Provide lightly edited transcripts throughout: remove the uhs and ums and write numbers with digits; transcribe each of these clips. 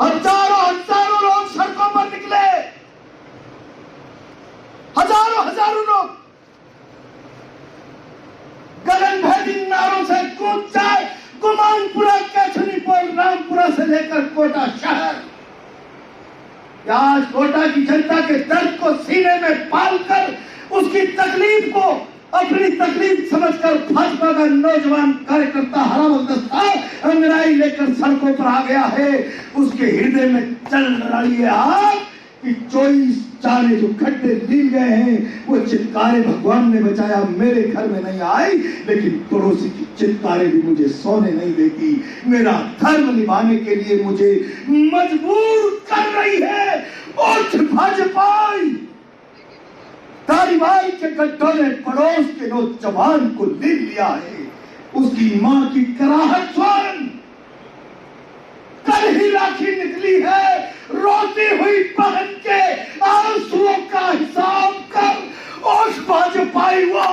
हजारों हजारों लोग सड़कों पर निकले, हजारों हजारों लोग गगनभेदी नारों से कूद जाए। गुमानपुरा, कैथनीपुर, रामपुरा से लेकर कोटा शहर, आज कोटा की जनता के दर्द को सीने में पालकर उसकी तकलीफ को अपनी तकलीफ समझकर भाजपा का नौजवान कार्यकर्ता हरा दस्ता अंगड़ाई लेकर सड़कों पर आ गया है। उसके हृदय में चल रही है आग कि 24 चारे जो खड्डे लील गए हैं वो चित्कारें भगवान ने बचाया मेरे घर में नहीं आई, लेकिन पड़ोसी की चित्कारें भी मुझे सोने नहीं देती। मेरा धर्म निभाने के लिए मुझे मजबूर कर रही है। उठ भाजपाई, तालिबान के गड्ढों ने पड़ोस के नौजवान को ले लिया है। उसकी मां की कराहट सुन, कल ही राखी निकली है, रोती हुई बहन के आंसुओं का हिसाब कर। उस भाजपाई वो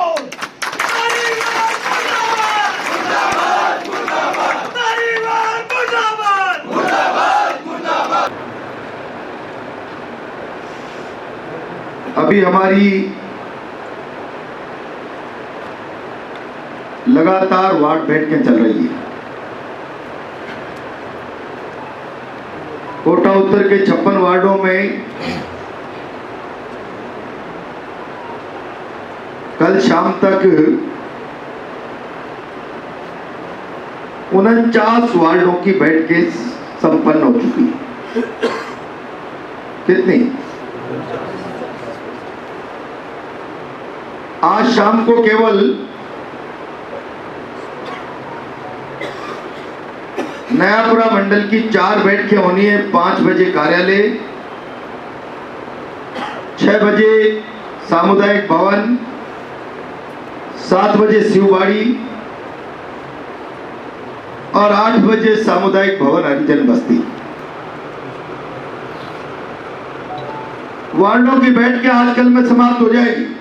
अभी हमारी लगातार वार्ड बैठकें चल रही है। कोटा उत्तर के 56 वार्डों में कल शाम तक 49 वार्डों की बैठकें संपन्न हो चुकी है। कितनी? आज शाम को केवल नयापुरा मंडल की 4 बैठकें होनी है। 5 बजे कार्यालय, 6 बजे सामुदायिक भवन, 7 बजे शिवबाड़ी और 8 बजे सामुदायिक भवन हरिजन बस्ती। वार्डों की बैठकें आजकल में समाप्त हो जाएगी।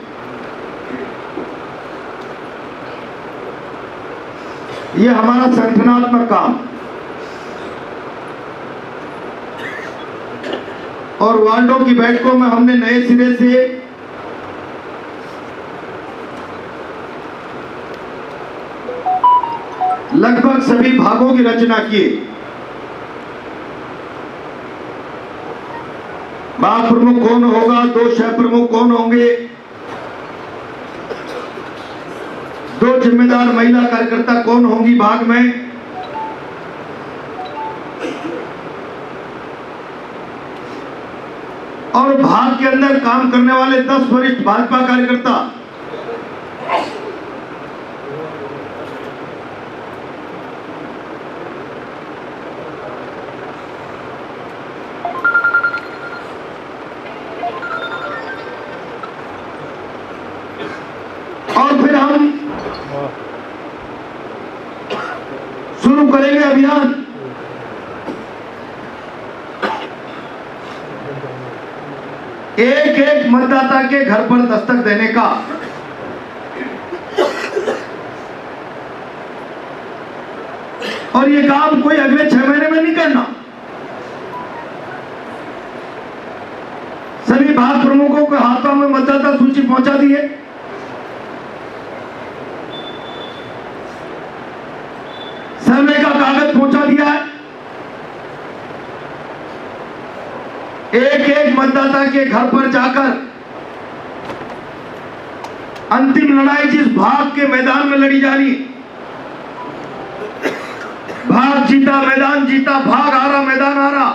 ये हमारा संगठनात्मक काम और वार्डों की बैठकों में हमने नए सिरे से लगभग सभी भागों की रचना की। भाग प्रमुख कौन होगा, 2 सह प्रमुख कौन होंगे, 2 जिम्मेदार महिला कार्यकर्ता कौन होंगी भाग में, और भाग के अंदर काम करने वाले 10 वरिष्ठ भाजपा कार्यकर्ता। और फिर हम शुरू करेंगे अभियान। एक एक मतदाता के घर पर दस्तक देने का। और ये काम कोई अगले 6 महीने में नहीं करना। सभी भाग प्रमुखों के हाथों में मतदाता सूची पहुंचा दी है। सर्वे का कागज पहुंचा दिया है। एक एक मतदाता के घर पर जाकर अंतिम लड़ाई जिस भाग के मैदान में लड़ी जा रही, भाग जीता मैदान जीता, भाग हारा मैदान हारा।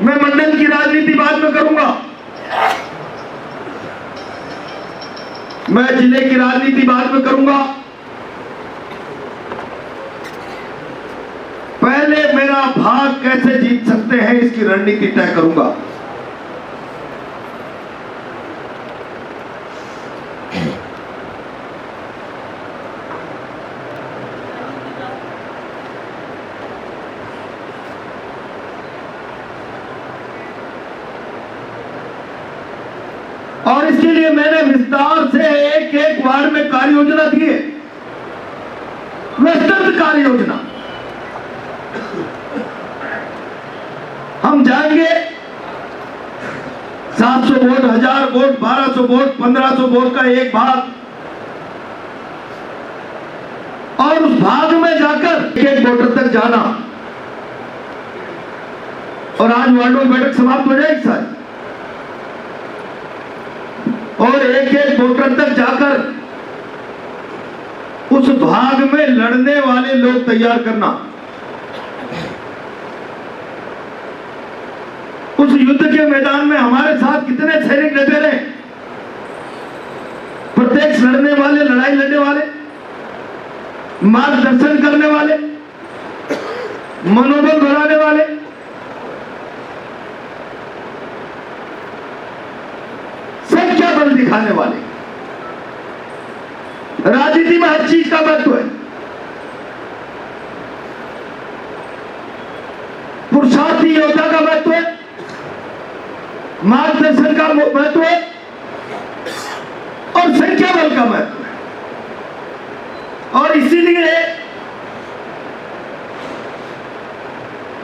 मैं मंडल की राजनीति बाद में करूंगा, मैं जिले की राजनीति बाद में करूंगा। पहले मेरा भाग कैसे जीत सकते हैं इसकी रणनीति तय करूंगा। और इसके लिए मैंने विस्तार से एक एक वार्ड में कार्य योजना दी है, विस्तृत कार्य योजना। 1000 वोट, 1200 वोट, 1500 वोट का एक भाग, और उस भाग में जाकर एक वोटर तक जाना, और आज वार्डों की बैठक समाप्त हो जाएगी सारी, और एक एक वोटर तक जाकर उस भाग में लड़ने वाले लोग तैयार करना। उस युद्ध के मैदान में हमारे साथ कितने सैनिक डटे रहे, प्रत्येक लड़ने वाले, लड़ाई लड़ने वाले, मार्गदर्शन करने वाले, मनोबल बढ़ाने वाले, संख्या बल दिखाने वाले। राजनीति में हर चीज का महत्व है, पुरुषार्थी योद्धा का महत्व है, मार्गदर्शन का महत्व है, और संख्या बल का महत्व है। और इसीलिए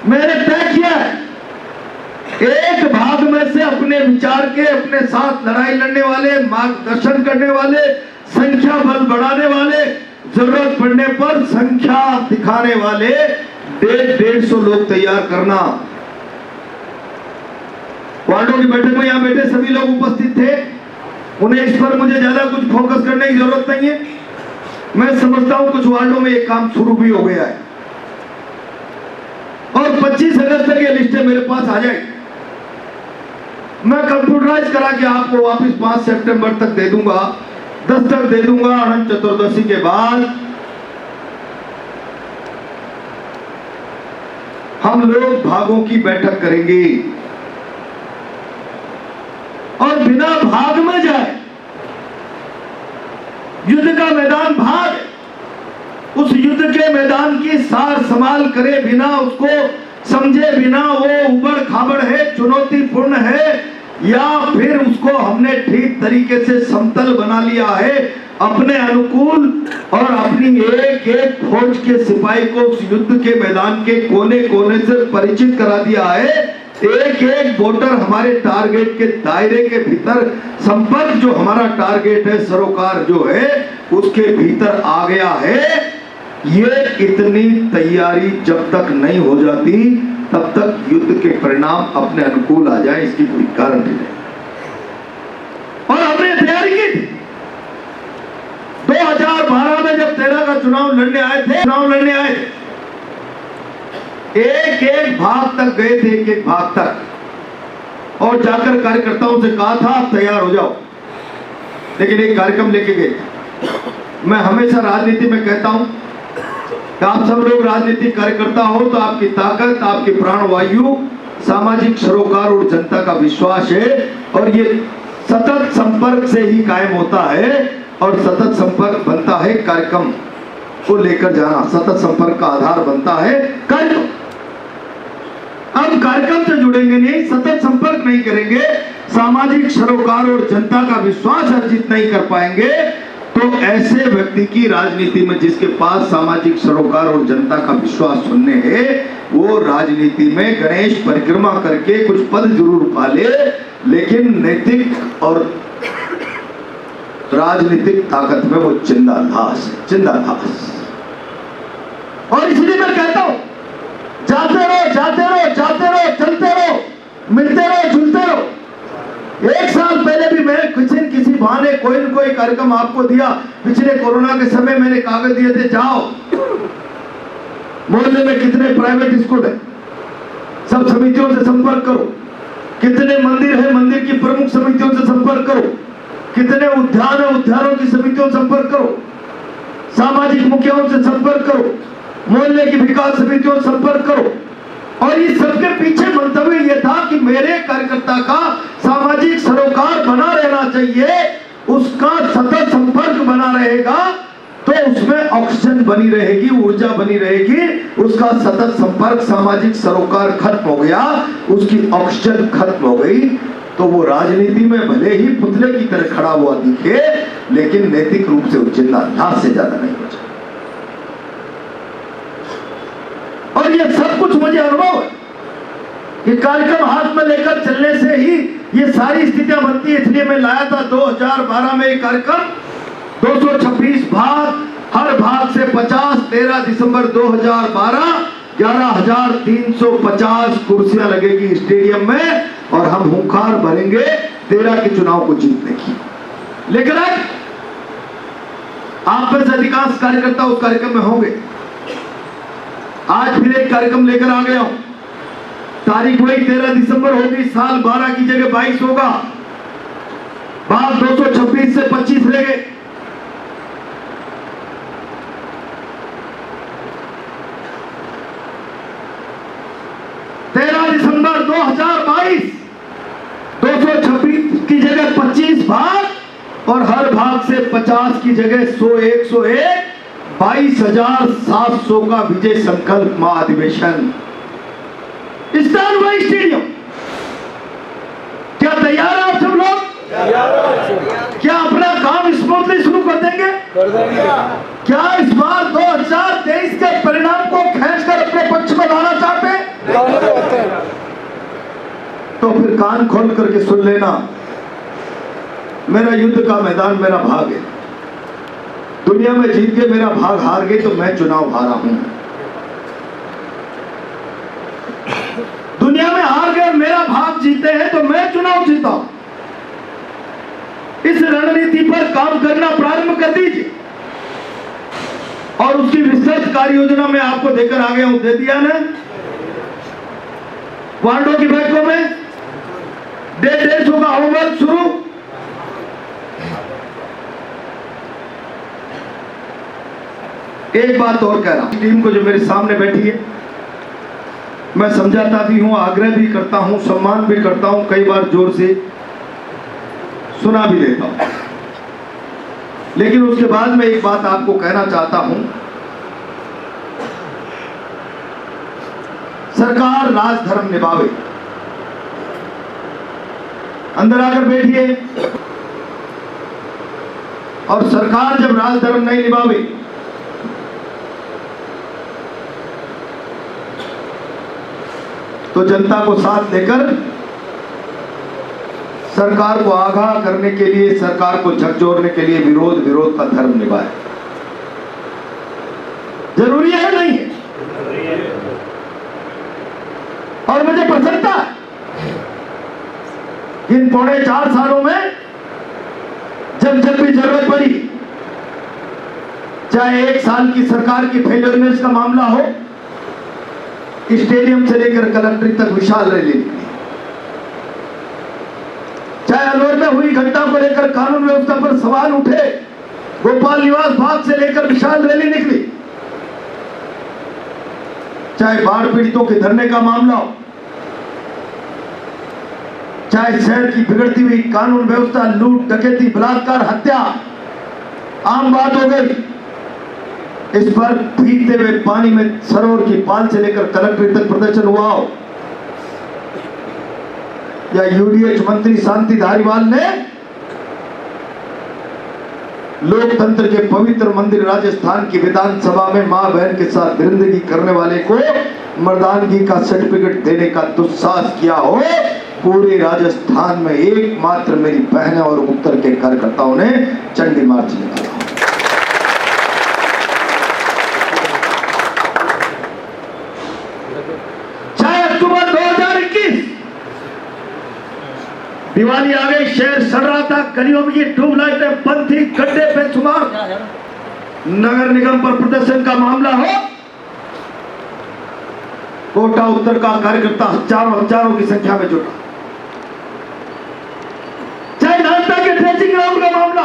मैंने तय किया है, एक भाग में से अपने विचार के, अपने साथ लड़ाई लड़ने वाले, मार्गदर्शन करने वाले, संख्या बल बढ़ाने वाले, जरूरत पड़ने पर संख्या दिखाने वाले 150 लोग तैयार करना। वार्डों की बैठक में यहां बैठे सभी लोग उपस्थित थे, उन्हें इस पर मुझे ज्यादा कुछ फोकस करने की जरूरत नहीं है। मैं समझता हूं कुछ वार्डों में एक काम शुरू भी हो गया है, और 25 अगस्त तक ये लिस्टें मेरे पास आ जाएगी। मैं कंप्यूटराइज करा के आपको वापस 5 सितंबर तक दे दूंगा, दस्तक दे दूंगा। अनंत चतुर्दशी के बाद हम लोग भागों की बैठक करेंगे, और बिना भाग में जाए, युद्ध का मैदान भाग, उस युद्ध के मैदान की सार संभाल करे बिना, उसको समझे बिना वो उबड़ खाबड़ है, चुनौतीपूर्ण है, या फिर उसको हमने ठीक तरीके से समतल बना लिया है, अपने अनुकूल, और अपनी एक एक फौज के सिपाही को उस युद्ध के मैदान के कोने कोने से परिचित करा दिया है। एक एक वोटर हमारे टारगेट के दायरे के भीतर, संपर्क जो हमारा टारगेट है, सरोकार जो है, उसके भीतर आ गया है। ये इतनी तैयारी जब तक नहीं हो जाती तब तक युद्ध के परिणाम अपने अनुकूल आ जाए, इसकी कोई गारंटी नहीं। और हमने तैयारी की थी 2012 में, जब 13 का चुनाव लड़ने आए थे, एक एक भाग तक गए थे, एक एक भाग तक, और जाकर कार्यकर्ताओं से कहा था आप तैयार हो जाओ, लेकिन एक कार्यक्रम लेके गए। मैं हमेशा राजनीति में कहता हूं कि आप सब लोग राजनीतिक कार्यकर्ता हो तो आपकी ताकत, आपकी प्राणवायु सामाजिक सरोकार और जनता का विश्वास है, और ये सतत संपर्क से ही कायम होता है, और सतत संपर्क बनता है कार्यक्रम को लेकर जाना, सतत संपर्क का आधार बनता है कार्यक्रम। हम कार्यक्रम से जुड़ेंगे नहीं, सतत संपर्क नहीं करेंगे, सामाजिक सरोकार और जनता का विश्वास अर्जित नहीं कर पाएंगे, तो ऐसे व्यक्ति की राजनीति में, जिसके पास सामाजिक सरोकार और जनता का विश्वास सुनने हैं, वो राजनीति में गणेश परिक्रमा करके कुछ पद जरूर पा ले, लेकिन नैतिक और राजनीतिक ताकत में वो चिंदाधास। और इसलिए मैं कहता हूं, जाते रहो, चलते रहो, मिलते रहो, जुलते रहो। 1 साल पहले भी मैं किसी बहाने कोई न कोई कार्यक्रम आपको दिया। पिछले कोरोना के समय मैंने कागज दिए थे, जाओ मोहल्ले में कितने प्राइवेट स्कूल है, सब समितियों से संपर्क करो, कितने मंदिर है, मंदिर की प्रमुख समितियों से संपर्क करो, कितने उद्यान है, उद्यानों की समितियों से संपर्क करो, सामाजिक मुखियाओं से संपर्क करो, मोहल्ले की विकास समितियों से संपर्क करो। और इस सबके पीछे मंतव्य यह था कि मेरे कार्यकर्ता का सामाजिक सरोकार बना रहना चाहिए, उसका सतत संपर्क बना रहेगा तो उसमें ऑक्सीजन बनी रहेगी, ऊर्जा बनी रहेगी। उसका सतत संपर्क, सामाजिक सरोकार खत्म हो गया, उसकी ऑक्सीजन खत्म हो गई, तो वो राजनीति में भले ही पुतले की तरह खड़ा हुआ दिखे, लेकिन नैतिक रूप से वो चिंताधास से ज्यादा नहीं बचा। और ये सब कुछ मुझे अनुभव है कि कार्यक्रम हाथ में लेकर चलने से ही ये सारी स्थितियां बनती है, इसलिए मैं लाया था 2012 में एक कार्यक्रम, 226 भाग, हर भाग से 50, 13 दिसंबर 2012, 11,350 कुर्सियां लगेगी स्टेडियम में और हम हुंकार भरेंगे 13 के चुनाव को जीतने की। लेकिन आप में से अधिकांश कार्यकर्ता उस कार्यक्रम में होंगे। आज फिर एक कार्यक्रम लेकर आ गया हूं, तारीख वही 13 दिसंबर होगी, साल 12 की जगह 22 होगा, भाग 226 से 25 रह गए। दिसंबर 2022, 226 की जगह 25 भाग और हर भाग से 50 की जगह 101, 22,700 का विजय संकल्प महाधिवेशन वही स्टेडियम। क्या तैयार है आप सब लोग? क्या अपना काम स्मूथली शुरू कर देंगे? क्या इस बार 2023 के परिणाम को खींचकर अपने पक्ष में लाना चाहते हैं? तो फिर कान खोल करके सुन लेना, मेरा युद्ध का मैदान मेरा भाग है। दुनिया में जीत के मेरा भाग हार गई तो मैं चुनाव हारा हूं। दुनिया में हार गए मेरा भाग जीते हैं तो मैं चुनाव जीता। इस रणनीति पर काम करना प्रारंभ कर दीजिए और उसकी विस्तृत कार्य योजना में आपको देकर आ गया हूं। दे दिया ना वार्डों की बैठकों में, डेट होगा होमवर्क शुरू। एक बात और कह रहा हूं, टीम को जो मेरे सामने बैठी है, मैं समझाता भी हूं, आग्रह भी करता हूं, सम्मान भी करता हूं, कई बार जोर से सुना भी देता हूं, लेकिन उसके बाद में एक बात आपको कहना चाहता हूं। सरकार राजधर्म निभावे। अंदर आकर बैठिए। और सरकार जब राजधर्म नहीं निभावे तो जनता को साथ लेकर सरकार को आगाह करने के लिए, सरकार को झकझोरने के लिए विरोध का धर्म निभाए। जरूरी है नहीं है? और मुझे प्रसन्नता है इन 4.5 सालों में जब भी जरूरत पड़ी, चाहे 1 साल की सरकार की फेलियरनेस का मामला हो, स्टेडियम से लेकर कलेक्ट्रेट तक विशाल रैली निकली, चाहे अलवर में हुई घटना को लेकर कानून व्यवस्था पर सवाल उठे, गोपाल निवास भाग से लेकर विशाल रैली निकली, चाहे बाढ़ पीड़ितों के धरने का मामला हो, चाहे शहर की बिगड़ती हुई कानून व्यवस्था, लूट डकैती बलात्कार हत्या आम बात हो गई, इस पर भीगते हुए पानी में सरोवर की पाल से लेकर कलेक्ट्रेट तक प्रदर्शन हुआ हो, या यूडीएच मंत्री शांति धारीवाल ने लोकतंत्र के पवित्र मंदिर राजस्थान की विधानसभा में मां बहन के साथ दरिंदगी करने वाले को मर्दानगी का सर्टिफिकेट देने का दुस्साहस किया हो, पूरे राजस्थान में एकमात्र मेरी बहनें और उत्तर के कार्यकर्ताओं ने चंडी मार्च निकाला। चाहे अक्टूबर 2021 दिवाली आ गई, शहर सड़ रहा था, गलियों में ये ट्यूबलाइटें बंद थी, गड्ढे पे शुमार, नगर निगम पर प्रदर्शन का मामला हो, कोटा उत्तर का कार्यकर्ता हजारों की संख्या में जुटा, चाहे नाश्ता के ड्रेसिंग ग्राउंड का मामला,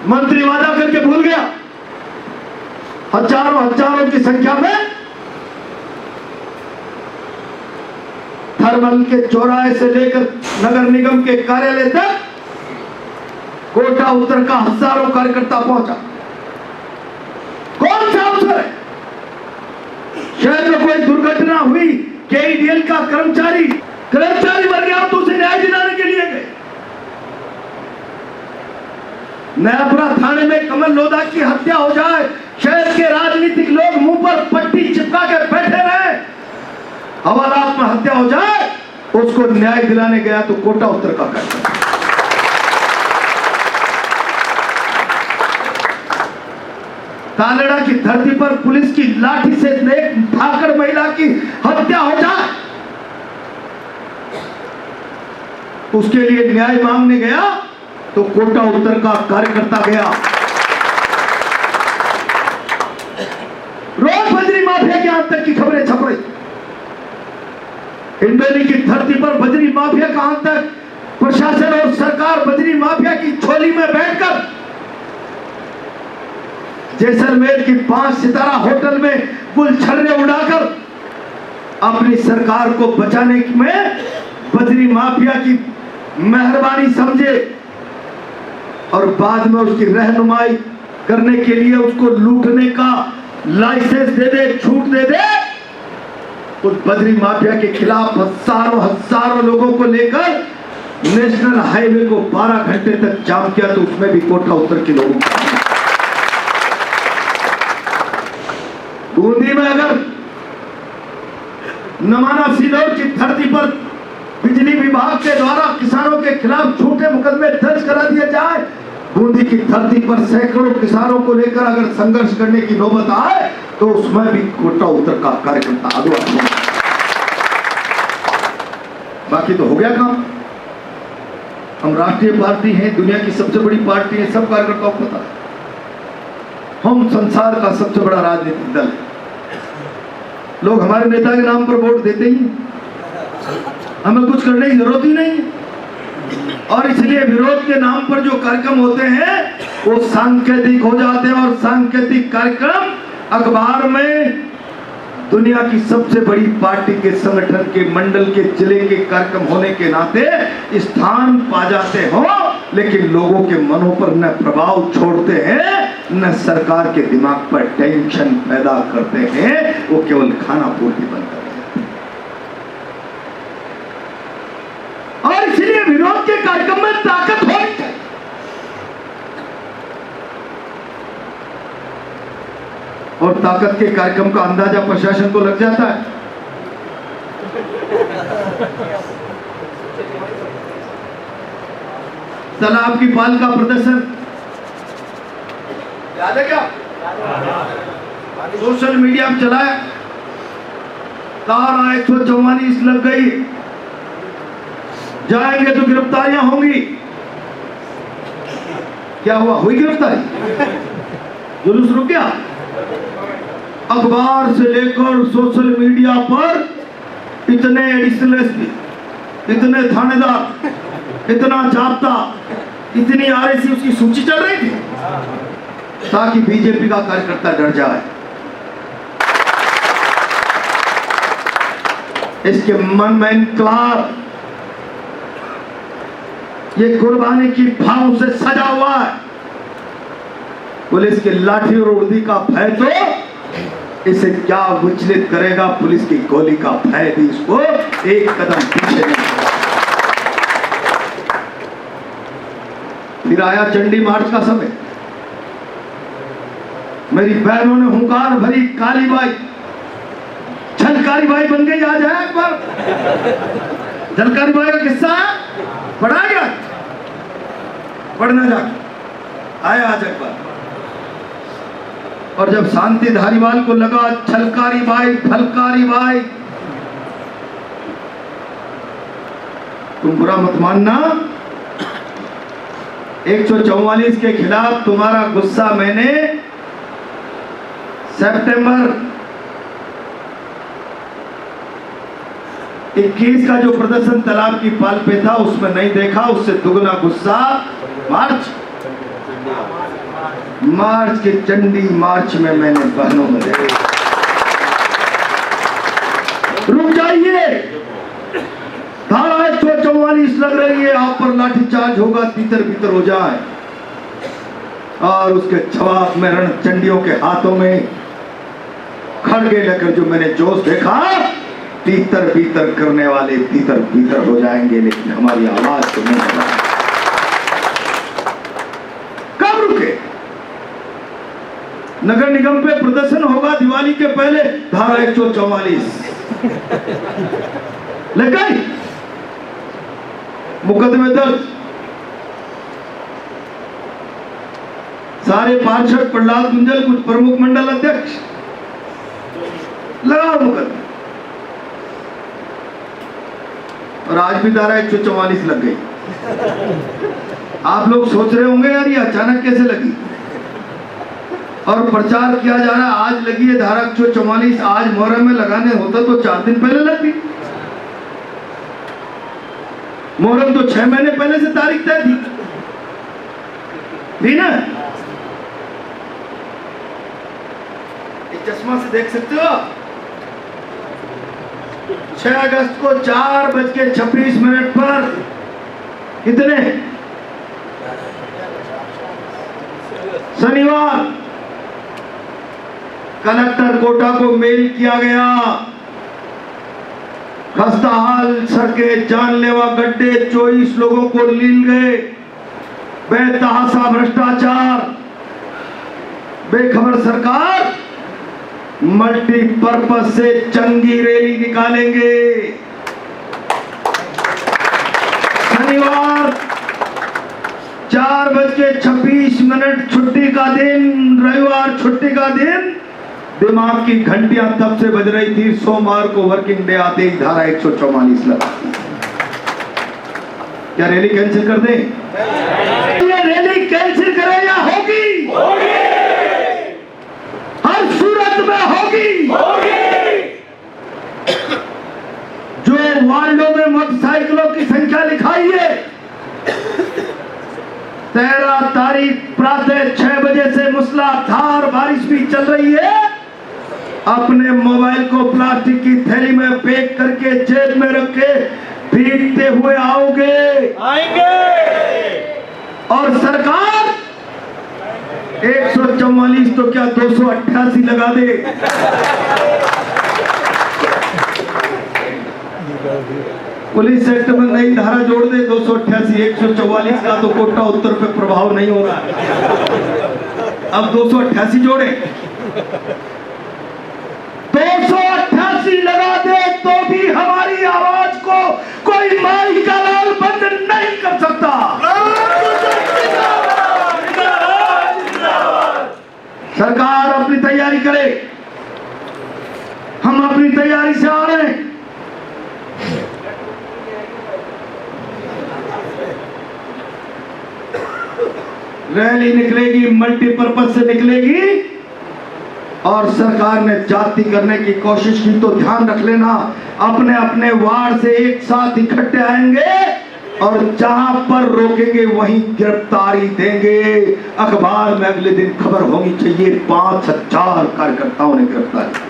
मंत्री वादा करके भूल गया, हजारों की संख्या में थर्मल के चौराहे से लेकर नगर निगम के कार्यालय तक कोटा उत्तर का हजारों कार्यकर्ता पहुंचा। कौन सा अवसर है? शहर में कोई दुर्घटना हुई, केईडीएल का कर्मचारी मर गया तो उसे न्याय दिलाने के लिए गए। नयापुरा थाने में कमल लोधा की हत्या हो जाए, शहर के राजनीतिक लोग मुंह पर पट्टी चिपका के बैठे रहे, हवालात में हत्या हो जाए, उसको न्याय दिलाने गया तो कोटा उत्तर का कार्यक्रम। तालेड़ा की धरती पर पुलिस की लाठी से एक भाकड़ महिला की हत्या हो जाए, उसके लिए न्याय मांगने गया तो कोटा उत्तर का कार्यकर्ता गया। रोज बजरी माफिया के हाथ तक की खबरें छप रही। हिंडोली की धरती पर बजरी माफिया का हाथ तक प्रशासन और सरकार बजरी माफिया की झोली में बैठकर जैसलमेर की 5 सितारा होटल में गुलछर्रे उड़ाकर अपनी सरकार को बचाने में बजरी माफिया की मेहरबानी समझे और बाद में उसकी रहनुमाई करने के लिए उसको लूटने का लाइसेंस दे दे, छूट दे दे। उस बजरी माफिया के खिलाफ हजारों लोगों को लेकर नेशनल हाईवे को 12 घंटे तक जाम किया, तो उसमें भी कोटा उत्तर के लोगों को। बूंदी में अगर नमाना सिनौर की धरती पर बिजली विभाग के द्वारा किसानों के खिलाफ झूठे मुकदमे दर्ज करा दिए जाए, बूंदी की धरती पर सैकड़ों किसानों को लेकर अगर संघर्ष करने की नौबत आए, तो उसमें भी कोटा उत्तर का कार्यकर्ता आगे। बाकी तो हो गया काम। हम राष्ट्रीय पार्टी हैं, दुनिया की सबसे बड़ी पार्टी है, सब कार्यकर्ताओं को पता है। हम संसार का सबसे बड़ा राजनीतिक दल है। लोग हमारे नेता के नाम पर वोट देते ही, हमें कुछ करने की जरूरत ही नहीं है। और इसलिए विरोध के नाम पर जो कार्यक्रम होते हैं वो सांकेतिक हो जाते हैं, और सांकेतिक कार्यक्रम अखबार में दुनिया की सबसे बड़ी पार्टी के संगठन के मंडल के जिले के कार्यक्रम होने के नाते स्थान पा जाते हो, लेकिन लोगों के मनों पर न प्रभाव छोड़ते हैं, न सरकार के दिमाग पर टेंशन पैदा करते हैं। वो केवल खाना पूर्ति बनता है। और इसलिए विरोध के कार्यक्रम में ताकत होनी चाहिए। और ताकत के कार्यक्रम का अंदाजा प्रशासन को लग जाता है। तालाब की पाल का प्रदर्शन याद है क्या? सोशल मीडिया में चलाया, धारा 144 लग गई, जाएंगे तो गिरफ्तारियां होंगी। क्या हुआ? हुई गिरफ्तारी, जुलूस रुक गया। अखबार से लेकर सोशल मीडिया पर इतने एडिशनल एसपी, इतने थानेदार, इतना जाब्ता, इतनी आरएसी उसकी सूची चल रही थी ताकि बीजेपी का कार्यकर्ता डर जाए। इसके मन में इनकलाब, ये कुर्बानी की भाव से सजा हुआ है। पुलिस की लाठी और उर्दी का भय तो इसे क्या विचलित करेगा, पुलिस की गोली का भय भी इसको एक कदम पीछे नहीं। फिर आया चंडी मार्च का समय। मेरी बहनों ने हुंकार भरी, काली बाई झलकारी बाई बन गई। आज है एक बार झलकारी बाई का किस्सा पढ़ा गया, पढ़ना जाके आया आज एक बार। और जब शांति धारीवाल को लगा छलकारी बाई फलकारी बाई, तुम बुरा मत मानना, 144 के खिलाफ तुम्हारा गुस्सा मैंने सितंबर 21 का जो प्रदर्शन तालाब की पाल पे था उसमें नहीं देखा। उससे दुगना गुस्सा मार्च के चंडी मार्च में मैंने बहनों में देखा। रुक जाइए, धारा 144 लग रही है, आप पर लाठीचार्ज होगा, तीतर भीतर हो जाए। और उसके जवाब में रणचंडियों के हाथों में खड़गे लेकर जो मैंने जोश देखा, तीतर भीतर करने वाले तीतर भीतर हो जाएंगे, लेकिन हमारी आवाज तो नहीं होगा। कब रुके? नगर निगम पे प्रदर्शन होगा दिवाली के पहले, धारा 144 लग गई, मुकदमे दर्ज। सारे पार्षद, प्रहलाद गुंजल, कुछ प्रमुख मंडल अध्यक्ष, लगाओ मुकदमे। और आज भी धारा 144 लग गई। आप लोग सोच रहे होंगे यार ये अचानक कैसे लगी, और प्रचार किया जा रहा है आज लगी है धारा 144, आज मुहर्रम में लगाने होता तो 4 दिन पहले लगती। मुहर्रम तो 6 महीने पहले से तारीख तय थी ना। चश्मा से देख सकते हो 6 अगस्त को 4:26 पर कितने शनिवार कलेक्टर कोटा को मेल किया गया, खस्ताहाल सड़कें, जानलेवा गड्ढे, 24 लोगों को लील गए, बेतहाशा भ्रष्टाचार, बेखबर सरकार मल्टीपर्पज से चंगी रैली निकालेंगे। शनिवार 4:26 छुट्टी का दिन, रविवार छुट्टी का दिन। दिमाग की घंटियां तब से बज रही थी, सोमवार को वर्किंग डे आते ही धारा 144 लगा। क्या रैली कैंसिल कर दें? ये रैली कैंसिल करें या होगी? हर सूरत में होगी। जो वार्डों में मोटरसाइकिलों की संख्या लिखाई है, 13 तारीख प्रातः 6 बजे से मूसलाधार बारिश भी चल रही है। अपने मोबाइल को प्लास्टिक की थैली में पैक करके जेब में रख के भीगते हुए आएंगे। और सरकार 144 तो क्या 288 लगा दे। पुलिस एक्ट में नई धारा जोड़ दे 288, 144 का तो कोटा उत्तर पे प्रभाव नहीं होगा। अब 288 जोड़े, 288 लगा दे तो भी हमारी आवाज को कोई माई का लाल बंद नहीं कर सकता। सरकार अपनी तैयारी करे, हम अपनी तैयारी से आ रहे हैं। रैली निकलेगी, मल्टीपर्पज से निकलेगी, और सरकार ने जाति करने की कोशिश की तो ध्यान रख लेना, अपने अपने वार्ड से एक साथ इकट्ठे आएंगे और जहां पर रोकेंगे वहीं गिरफ्तारी देंगे। अखबार में अगले दिन खबर होनी चाहिए 5000 कार्यकर्ताओं ने गिरफ्तारी की।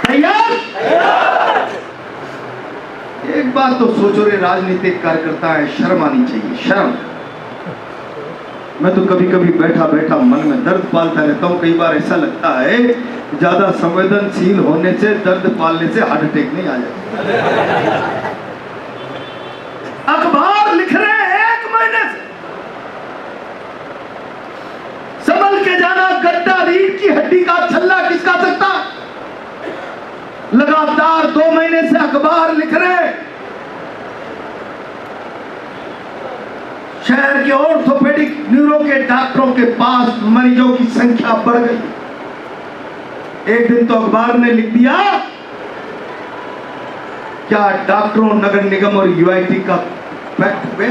तैयार? एक बात तो सोचो रे राजनीतिक कार्यकर्ता है, शर्म आनी चाहिए, शर्म। मैं तो कभी कभी बैठा बैठा मन में दर्द पालता रहता हूँ। कई बार ऐसा लगता है ज्यादा संवेदनशील होने से, दर्द पालने से हार्ट अटैक नहीं आ जाता। अखबार लिख रहे हैं 1 महीने से, संभल के जाना, गड्ढा रीढ़ की हड्डी का छल्ला किसका सकता। लगातार 2 महीने से अखबार लिख रहे हैं, शहर के ऑर्थोपेडिक न्यूरो के डॉक्टरों के पास मरीजों की संख्या बढ़ गई। एक दिन तो अखबार ने लिख दिया, क्या डॉक्टरों, नगर निगम और यूआईटी का पैक्ट हो गया?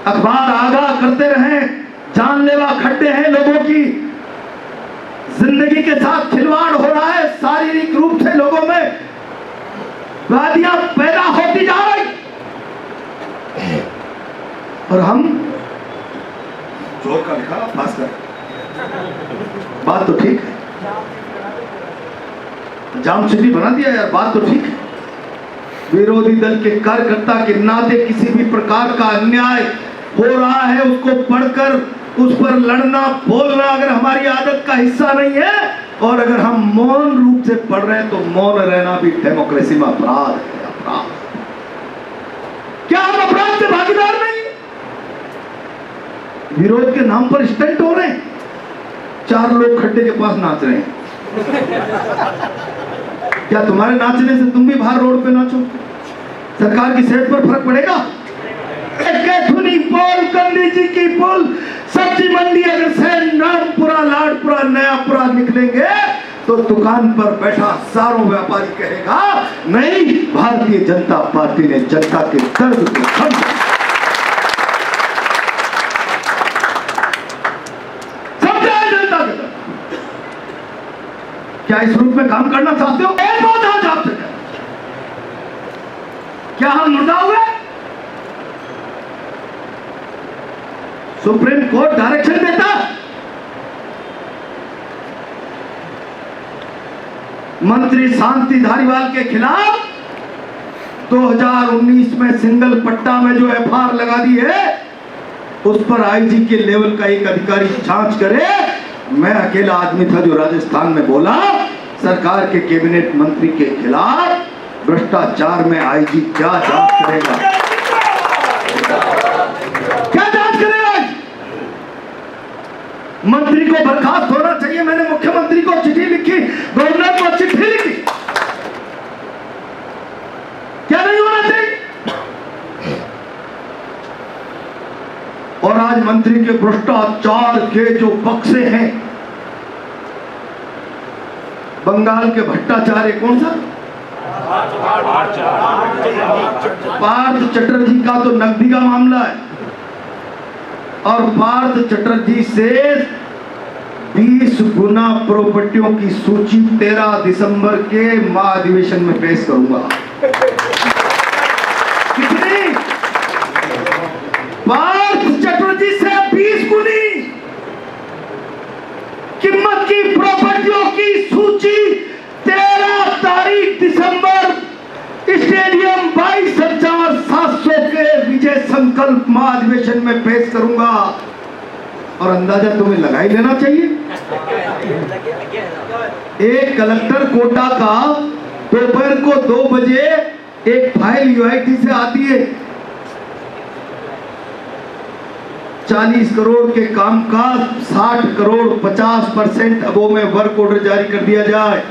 अखबार आगाह करते रहे, जानलेवा खड्डे हैं, लोगों की जिंदगी के साथ खिलवाड़ हो रहा है, शारीरिक रूप से लोगों में व्याधियां पैदा होती जा रही, और हम जोर का लिखा पास कर। बात तो ठीक है, जाम सिटी बना दिया यार, बात तो ठीक है। विरोधी दल के कार्यकर्ता के नाते किसी भी प्रकार का अन्याय हो रहा है उसको पढ़कर उस पर लड़ना, बोलना अगर हमारी आदत का हिस्सा नहीं है, और अगर हम मौन रूप से पढ़ रहे हैं तो मौन रहना भी डेमोक्रेसी में अपराध है। अपराध क्या हम अपराध से भागीदार नहीं? विरोध के नाम पर स्टंट हो रहे हैं। 4 लोग खड्डे के पास नाच रहे हैं। क्या तुम्हारे नाचने से तुम भी बाहर रोड पे नाचो? सरकार की सेहत पर फर्क पड़ेगा? कैथुनी पोल, कंडी जी की पुल, सब्जी मंडी अगर से रामपुरा, लाडपुरा, नयापुरा निकलेंगे तो दुकान पर बैठा सारों व्यापारी कहेगा नहीं, भारतीय जनता पार्टी ने जनता के दर्द को समझा। समझा जनता के दर्द। क्या इस रूप में काम करना चाहते हो? क्या हम मुर्दा हुए? सुप्रीम कोर्ट डायरेक्शन देता, मंत्री शांति धारीवाल के खिलाफ 2019 में सिंगल पट्टा में जो एफआईआर लगा दी है, उस पर आईजी के लेवल का एक अधिकारी जांच करे। मैं अकेला आदमी था जो राजस्थान में बोला सरकार के कैबिनेट मंत्री के खिलाफ भ्रष्टाचार में आईजी क्या जांच करेगा? क्या जांच करेगा? मंत्री को बर्खास्त होना चाहिए। मैंने मुख्यमंत्री को चिट्ठी लिखी, गवर्नर को चिट्ठी लिखी। क्या नहीं होना चाहिए? और आज मंत्री के भ्रष्टाचार के जो बक्से हैं, बंगाल के भट्टाचार्य कौन सा? पार्थ चटर्जी का तो नकदी का मामला है, और पार्थ चटर्जी से 20 गुना प्रॉपर्टियों की सूची 13 दिसंबर के महाधिवेशन में पेश करूंगा। कितनी? पार्थ चटर्जी से 20 गुनी कीमत की प्रॉपर्टियों की सूची 13 तारीख दिसंबर स्टेडियम 22,700 के विजय संकल्प महाधिवेशन में पेश करूंगा। और अंदाजा तुम्हें लगा ही लेना चाहिए। एक कलेक्टर कोटा का दोपहर को 2 बजे एक फाइल यूआईटी से आती है, 40 करोड़ के काम का 60 करोड़ 50% अबो में वर्क ऑर्डर जारी कर दिया जाए,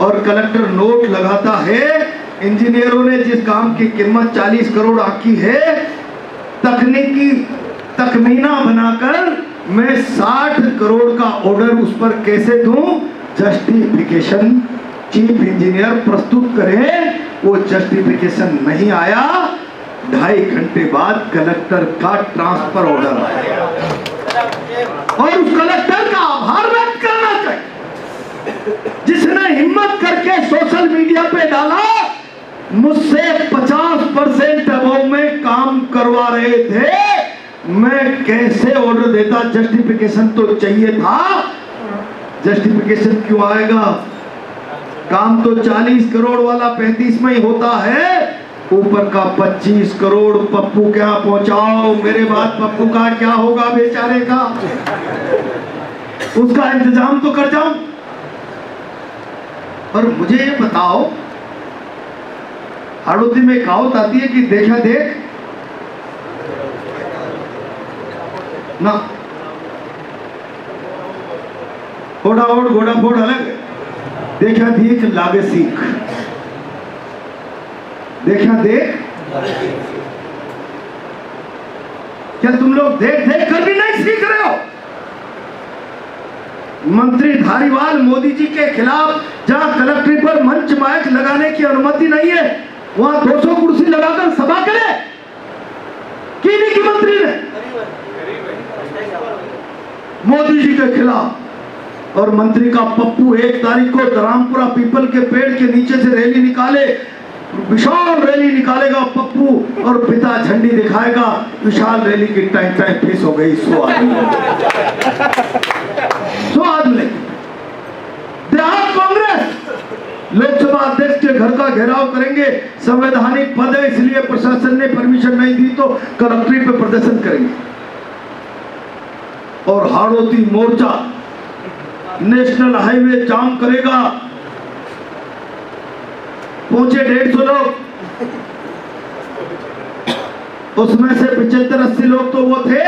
और कलेक्टर नोट लगाता है इंजीनियरों ने जिस काम की कीमत 40 करोड़ आकी है, तकनीकी तखमीना बनाकर मैं 60 करोड़ का ऑर्डर उस पर कैसे दूं? जस्टिफिकेशन चीफ इंजीनियर प्रस्तुत करे। वो जस्टिफिकेशन नहीं आया, 2.5 घंटे बाद कलेक्टर का ट्रांसफर ऑर्डर आया, और उस कलेक्टर का आभार व्यक्त करना चाहिए जिसने हिम्मत करके सोशल मीडिया पे डाला मुझसे 50% अबव में काम करवा रहे थे, मैं कैसे ऑर्डर देता? जस्टिफिकेशन तो चाहिए था। जस्टिफिकेशन क्यों आएगा? काम तो 40 करोड़ वाला 35 में ही होता है, ऊपर का 25 करोड़ पप्पू क्या पहुंचाओ। मेरे बाद पप्पू का क्या होगा बेचारे का? उसका इंतजाम तो कर जाओ। और मुझे ये बताओ, हाड़ौती में कहावत आती है कि देखा देख ना, घोड़ा ओढ़ घोड़ा फोड़ अलग, देखा देख लागे सीख। देखा देख, क्या तुम लोग देख देख कर भी नहीं सीख रहे हो? मंत्री धारीवाल मोदी जी के खिलाफ जहां कलेक्ट्री पर मंच माइक लगाने की अनुमति नहीं है, वहां 200 कुर्सी लगाकर सभा करे की नहीं की मंत्री ने मोदी जी के खिलाफ। और मंत्री का पप्पू 1 तारीख को रामपुरा पीपल के पेड़ के नीचे से रैली निकाले, विशाल रैली निकालेगा पप्पू, और पिता झंडी दिखाएगा। विशाल रैली की टाइम फेस हो गई 100 आदमी। 100 आदमी। देहात कांग्रेस लोकसभा अध्यक्ष के घर का घेराव करेंगे, संवैधानिक पद है इसलिए प्रशासन ने परमिशन नहीं दी तो कलेक्ट्रेट पे प्रदर्शन करेंगे। और हाड़ौती मोर्चा नेशनल हाईवे जाम करेगा, पहुंचे 150 लोग। उसमें से 75-80 लोग तो वो थे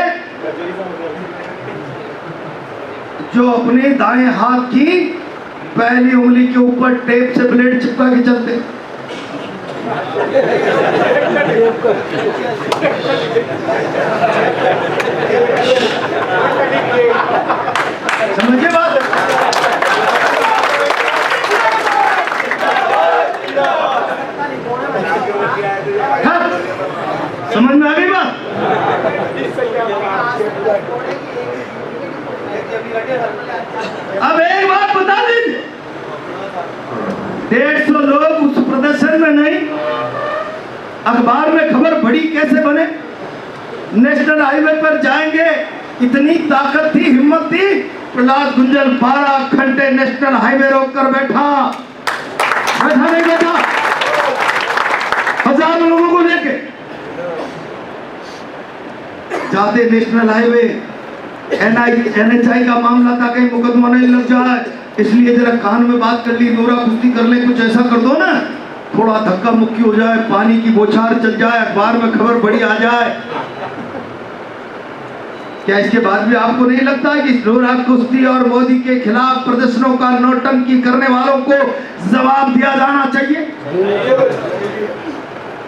जो अपने दाएं हाथ की पहली उंगली के ऊपर टेप से ब्लेड चिपका के चलते। समझिए बात? हाँ? समझ में आ गई बात? अब एक बात बता दीजिए, 150 लोग उस प्रदर्शन में नहीं, अखबार में खबर बड़ी कैसे बने, नेशनल हाईवे पर जाएंगे, इतनी ताकत थी, हिम्मत थी, प्रहलाद गुंजल 12 घंटे नेशनल हाईवे रोक कर बैठा नहीं बैठा, हजारों लोगों को लेके जाते नेशनल हाईवे। NHI का मामला था, कहीं मुकदमा नहीं लग जाए, इसलिए जरा कान में बात कर ली, नोरा कुश्ती कर ले, कुछ ऐसा कर दो ना, थोड़ा धक्का मुक्की हो जाए, पानी की बौछार चल जाए, अखबार में खबर बड़ी आ जाए। क्या इसके बाद भी आपको नहीं लगता कि नोरा कुश्ती और मोदी के खिलाफ प्रदर्शनों का नौटंकी करने वालों को जवाब दिया जाना चाहिए?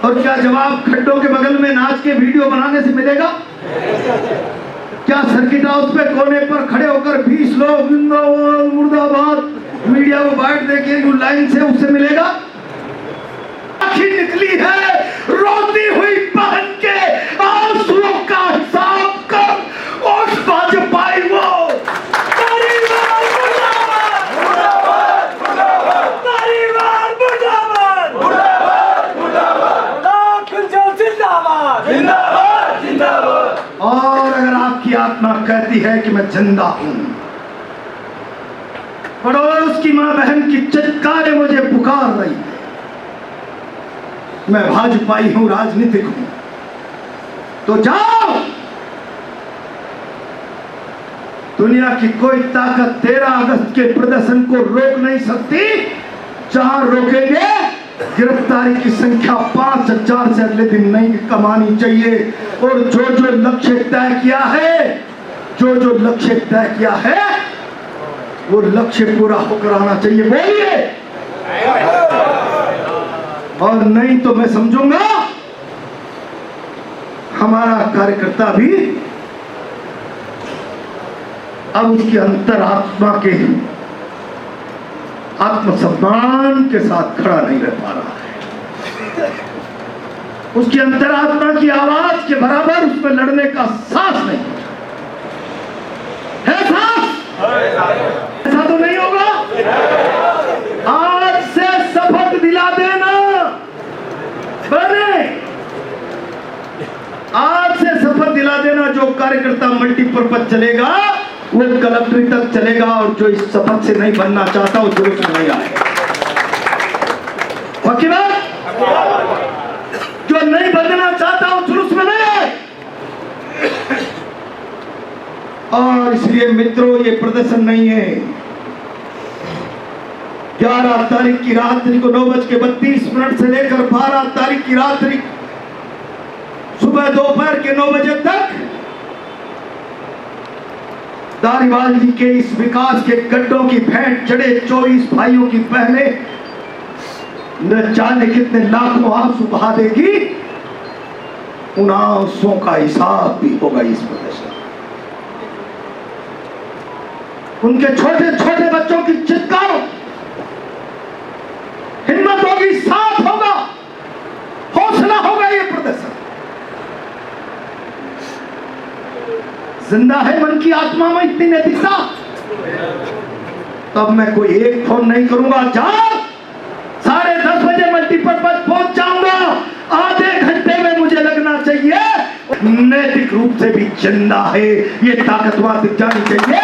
और क्या जवाब खड्डों के बगल में नाच के वीडियो बनाने से मिलेगा? क्या सर्किट हाउस पे कोने पर खड़े होकर 20 लोग जिंदाबाद मुर्दाबाद मीडिया को बाइट देके लाइन से उससे मिलेगा? आखिर निकली है रोती हुई बहन के आंसुओं का हिसाब कर और भाजपाई वो और अगर आपकी आत्मा कहती है कि मैं जिंदा हूं, पड़ोस की मां बहन की चित्कारें मुझे पुकार रही है, मैं भाजपाई हूं, राजनीतिक हूं, तो जाओ, दुनिया की कोई ताकत 13 अगस्त के प्रदर्शन को रोक नहीं सकती। जहां रोकेंगे गिरफ्तारी की संख्या 5000 से अगले दिन नहीं कमानी चाहिए। और जो जो लक्ष्य तय किया है, जो जो लक्ष्य तय किया है, वो लक्ष्य पूरा होकर आना चाहिए। बोलिए, और नहीं तो मैं समझूंगा हमारा कार्यकर्ता भी अब उसकी अंतरात्मा के आत्मसम्मान के साथ खड़ा नहीं रह पा रहा है। उसकी अंतरात्मा की आवाज के बराबर उसमें लड़ने का साहस नहीं है। साहस ऐसा तो नहीं होगा। आज से शपथ दिला देना बने, आज से शपथ दिला देना, जो कार्यकर्ता मल्टीपर्पज चलेगा वो कलेक्ट्रेट तक चलेगा, और जो इस शपथ से नहीं बनना चाहता वो जुलूस में नहीं आएगा। पक्की बात? जो नहीं बदलना चाहता वो जुलूस में नहीं आए। और इसलिए मित्रों, ये प्रदर्शन नहीं है। 11 तारीख की रात्रि को 9:32 से लेकर 12 तारीख की रात्रि सुबह दोपहर के 9 बजे तक धारीवाल जी के इस विकास के गड्ढों की भेंट चढ़े 24 भाइयों की पहले न जाने कितने लाखों आंसू बहा देगी। उन आंसुओं का हिसाब भी होगा इस प्रदर्शन। उनके छोटे छोटे बच्चों की चित्कारों, हिम्मत होगी, साथ होगा, हौसला होगा। ये प्रदर्शन जिंदा है मन की आत्मा में इतनी नैतिकता। तब मैं कोई एक फोन नहीं करूंगा, जाओ 10:30 बजे मल्टीपर्पज पहुंच जाऊंगा। आधे घंटे में मुझे लगना चाहिए नैतिक रूप से भी जिंदा है। ये ताकतवर दिख जानी चाहिए।